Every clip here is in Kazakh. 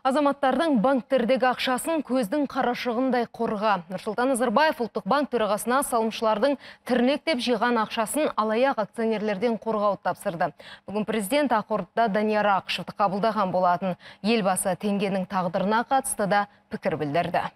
Азаматтардың банктердегі ақшасын көздің қарашығындай қорға. Нұрсұлтан Назарбаев ұлттық банк төрағасына салымшылардың тірнектеп жиған ақшасын алаяқ акционерлерден қорғауды тапсырды. Бүгін президент Ақордада Данияр Ақышевті қабылдаған болатын. Елбасы теңгенің тағдырына қатысты да пікір білдірді.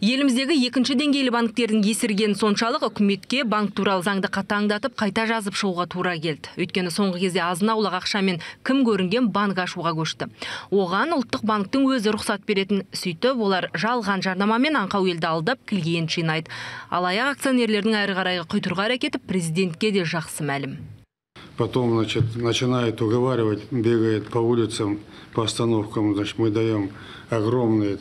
Еліміздегі екінші деңгейлі банктердің есірген соншалық үкіметке банк туралы заңды қатаңдатып қайта жазып шығуға тура келді. Өйткені соңғы кезде азын-аулақ ақшамен кім көрінген банк ашуға көшті. Оған ұлттық банктың өзі рұқсат беретін, сөйтіп олар жалған жарнамамен аңқау елді алдап кілгейін жинайды. Алаяқ акционерлердің әрі қарайғы құйтырғы әрекеті президентке де жақсы мәлім. Потом, начинает уговаривать, бегает по улицам, по остановкам, мы даем огромные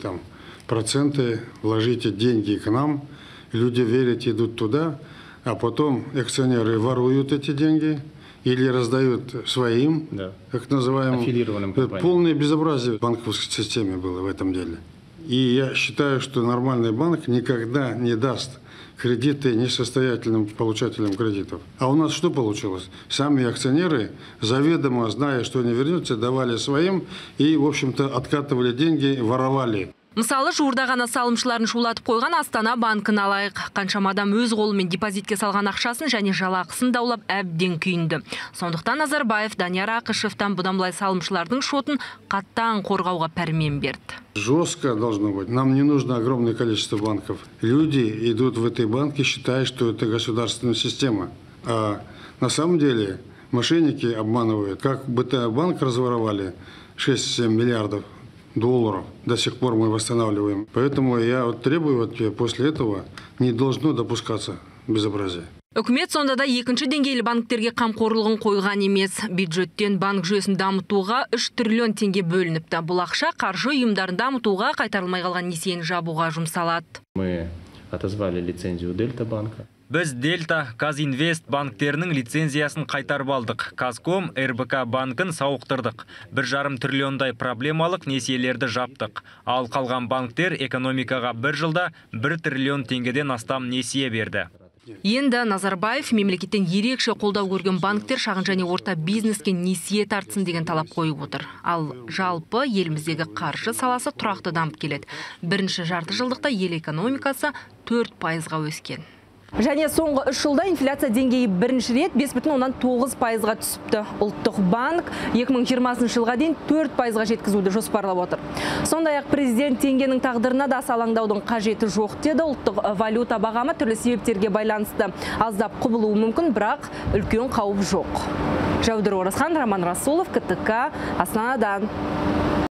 проценты, вложите деньги к нам, люди верят, идут туда, а потом акционеры воруют эти деньги или раздают своим, так называемым. Полное безобразие в банковской системе было в этом деле. И я считаю, что нормальный банк никогда не даст кредиты несостоятельным получателям кредитов. А у нас что получилось? Сами акционеры, заведомо зная, что не вернется, давали своим и, в общем-то, откатывали деньги, воровали. Мысалы, жуырда ғана салымшыларын шулатып қойған Астана банкін алайық. Қаншама адам өз қолымен депозитке салған ақшасын және жалақысын даулап әбден күйінді. Сондықтан Назарбаев Данияр Ақышевтан бұдан былай салымшылардың шотын қаттан қорғауға пәрмен берді. Жестко должно быть. Нам не нужно огромное количество банков. Люди идут в эти банки, считая, что это государственная система. А на самом деле мошенники обманывают. Как БТ-банк разворовали 6-7 миллиардов долларов. До сих пор мы восстанавливаем. Поэтому я требую от тебя, после этого не должно допускаться безобразие. Үкімет сонда да екінші деңгейлі банктерге қамқорлығын қойған емес. Бюджеттен банк жүйесін дамытуға 3 триллион теңге бөлініпті. Бұл ақша қаржы ұйымдарын дамытуға, қайтарылмай қалған несиені жабуға жұмсалады. Мы отозвали лицензию Дельта банка. Біз Дельта, Казинвест банктерінің лицензиясын қайтарып алдық. Казком, РБК банкін сауықтырдық. 1,5 триллиондай проблемалық несиелерді жаптық. Ал қалған банктер экономикаға бір жылда 1 триллион теңгеден астам несие берді. Енді Назарбаев мемлекеттен ерекше қолдау көрген банктер шағын және орта бизнеске несие тартсын деген талап қойып отыр. Ал жалпы еліміздегі қаржы саласы тұрақты дамып келеді. Бірінші жарты жылдықта ел экономикасы 4%-ға өскен. Және соңғы 3 жылда инфляция деңгейі бірінші рет 5,9%-ға түсіпті. Ұлттық банк 2020 жылға дейін 4%-ға жеткізуді жоспарлап отыр. Сондай-ақ президент теңгенің тағдырына да алаңдаудың қажеті жоқ деді. Ұлттық валюта бағамы түрлі себептерге байланысты аздап құбылуы мүмкін, бірақ үлкен қауіп жоқ. Жаудыр Оразхан, Роман Расулов, КТК, Астанадан.